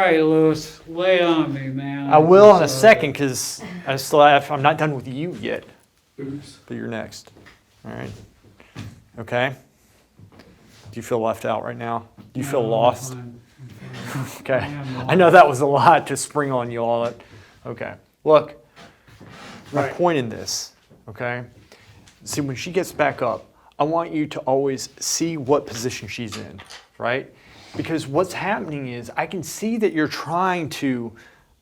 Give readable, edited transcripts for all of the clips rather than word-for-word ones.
right, Lewis. Lay it on me, man. I will in a second because I'm not done with you yet. Oops. But you're next. All right. Okay. Do you feel left out right now? Do you feel lost? I'm Okay. I know that was a lot to spring on you all. Okay. Look, my point in this, okay? See, when she gets back up, I want you to always see what position she's in, right? Because what's happening is I can see that you're trying to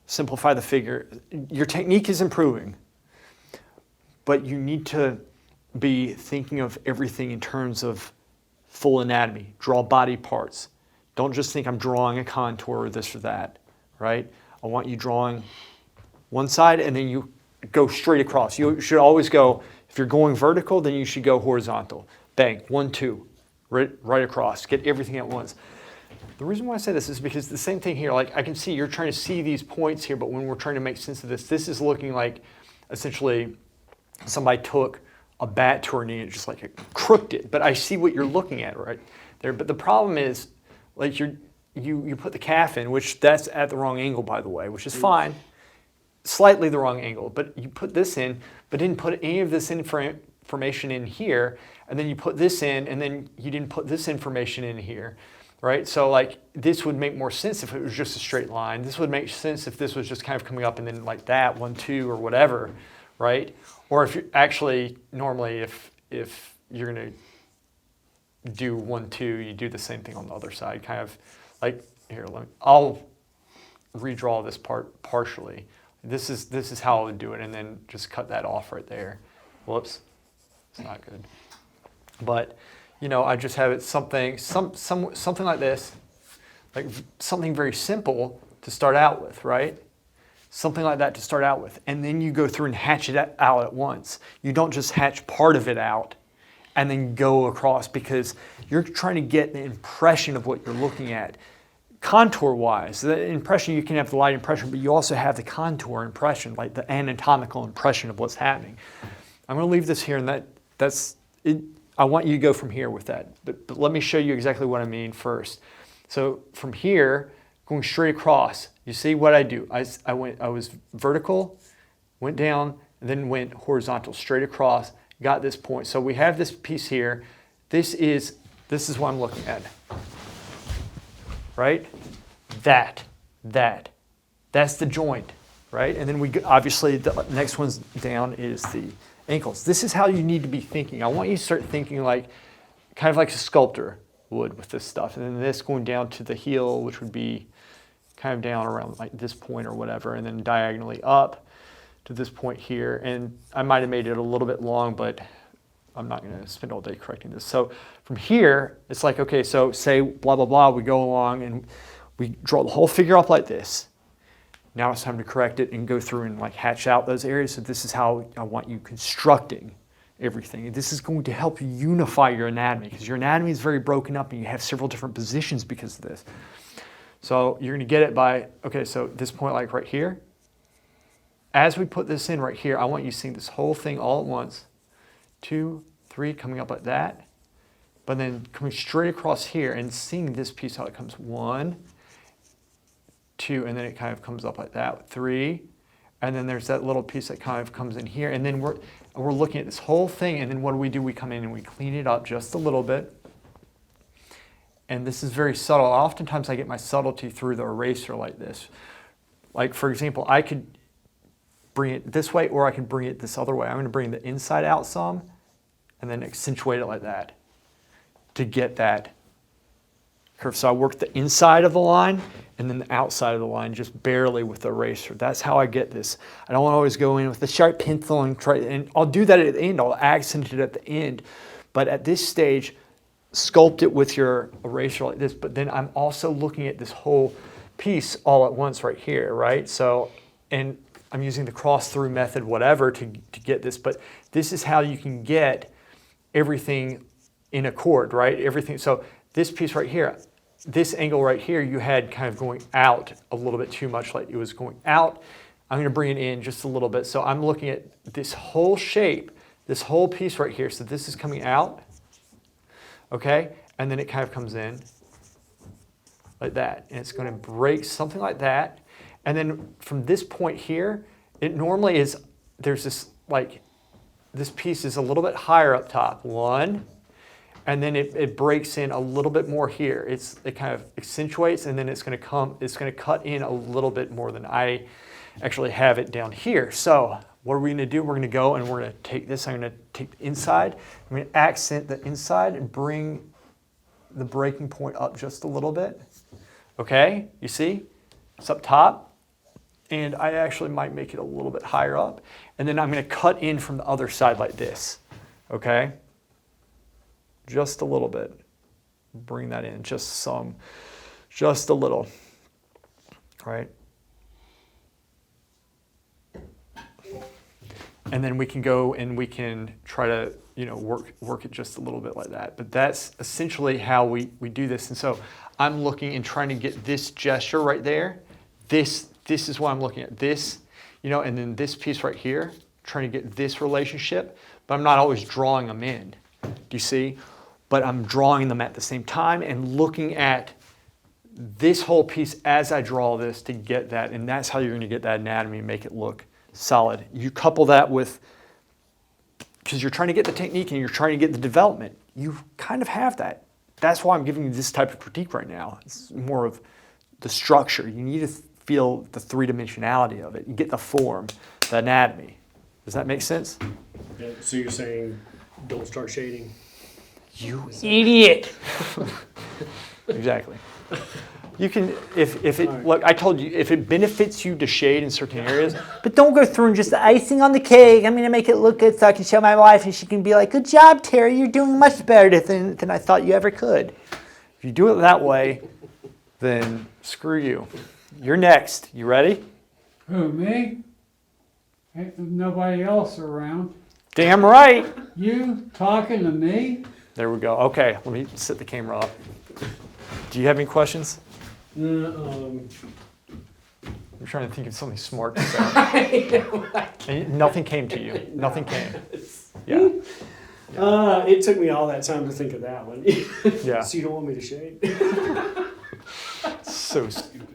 simplify the figure. Your technique is improving, but you need to be thinking of everything in terms of full anatomy. Draw body parts. Don't just think I'm drawing a contour or this or that, right? I want you drawing one side and then you go straight across. You should always go, if you're going vertical, then you should go horizontal. Bang, 1, 2, right across. Get everything at once. The reason why I say this is because the same thing here, like I can see you're trying to see these points here, but when we're trying to make sense of this is looking like essentially somebody took a bat to her knee and just like crooked it. But I see what you're looking at right there. But the problem is, like you put the calf in, which that's at the wrong angle, by the way, which is fine. Slightly the wrong angle, but you put this in, but didn't put any of this information in here, and then you put this in, and then you didn't put this information in here. Right? So like this would make more sense if it was just a straight line. This would make sense if this was just kind of coming up and then like that, 1, 2 or whatever, right? Or if you actually normally if you're gonna do 1, 2, you do the same thing on the other side, kind of like here. I'll redraw this part partially. This is how I would do it, and then just cut that off right there. Whoops, it's not good. But you know, I just have it something like this, like something very simple to start out with, right? Something like that to start out with. And then you go through and hatch it out at once. You don't just hatch part of it out and then go across, because you're trying to get the impression of what you're looking at. Contour-wise, the impression, you can have the light impression, but you also have the contour impression, like the anatomical impression of what's happening. I'm going to leave this here, and that's it. I want you to go from here with that, but let me show you exactly what I mean first. So from here, going straight across, you see what I do. I was vertical, went down, and then went horizontal, straight across, got this point. So we have this piece here. This is what I'm looking at, right? That's the joint, right? And then obviously the next one's down is the ankles. This is how you need to be thinking. I want you to start thinking like, kind of like a sculptor would with this stuff. And then this going down to the heel, which would be kind of down around like this point or whatever, and then diagonally up to this point here. And I might have made it a little bit long, but I'm not going to spend all day correcting this. So from here, it's like, okay, so say blah, blah, blah, we go along and we draw the whole figure up like this. Now it's time to correct it and go through and like hatch out those areas. So this is how I want you constructing everything. This is going to help you unify your anatomy, because your anatomy is very broken up and you have several different positions because of this. So you're going to get it by, okay, so this point like right here. As we put this in right here, I want you seeing this whole thing all at once. 2, 3, coming up like that. But then coming straight across here and seeing this piece how it comes 1, 2, and then it kind of comes up like that, 3, and then there's that little piece that kind of comes in here, and then we're looking at this whole thing, and then what do? We come in and we clean it up just a little bit, and this is very subtle. Oftentimes I get my subtlety through the eraser like this. Like for example, I could bring it this way, or I can bring it this other way. I'm going to bring the inside out some, and then accentuate it like that to get that curve. So I work the inside of the line and then the outside of the line just barely with the eraser. That's how I get this. I don't always go in with the sharp pencil and try, and I'll do that at the end. I'll accent it at the end. But at this stage, sculpt it with your eraser like this. But then I'm also looking at this whole piece all at once right here, right? So, and I'm using the cross-through method, whatever, to get this. But this is how you can get everything in accord, right? Everything. So this piece right here, this angle right here, you had kind of going out a little bit too much, like it was going out. I'm going to bring it in just a little bit. So I'm looking at this whole shape, this whole piece right here. So this is coming out, okay? And then it kind of comes in like that. And it's going to break something like that. And then from this point here, it normally is, there's this, like, this piece is a little bit higher up top. One, and then it breaks in a little bit more here. It kind of accentuates, and then it's going to cut in a little bit more than I actually have it down here. So what are we going to do? We're going to go and we're going to take this. I'm going to take the inside. I'm going to accent the inside and bring the breaking point up just a little bit. Okay, you see? It's up top. And I actually might make it a little bit higher up. And then I'm going to cut in from the other side like this. Okay? Just a little bit. Bring that in, just a little. All right? And then we can go and we can try to, work it just a little bit like that. But that's essentially how we do this. And so I'm looking and trying to get this gesture right there. This is what I'm looking at. This, and then this piece right here, trying to get this relationship. But I'm not always drawing them in. Do you see? But I'm drawing them at the same time and looking at this whole piece as I draw this to get that. And that's how you're going to get that anatomy and make it look solid. You couple that with, because you're trying to get the technique and you're trying to get the development, you kind of have that. That's why I'm giving you this type of critique right now. It's more of the structure. You need to feel the three-dimensionality of it. You get the form, the anatomy. Does that make sense? Yeah, so you're saying don't start shading? You idiot! Exactly. You can, look, I told you, if it benefits you to shade in certain areas, but don't go through and just the icing on the cake. I'm going to make it look good so I can show my wife and she can be like, good job, Terry, you're doing much better than I thought you ever could. If you do it that way, then screw you. You're next. You ready? Who, me? Ain't nobody else around. Damn right. You talking to me? There we go. Okay, let me set the camera up. Do you have any questions? I'm trying to think of something smart to say. And nothing came to you. Nothing came. Yeah. It took me all that time to think of that one. Yeah. So you don't want me to shade? So stupid.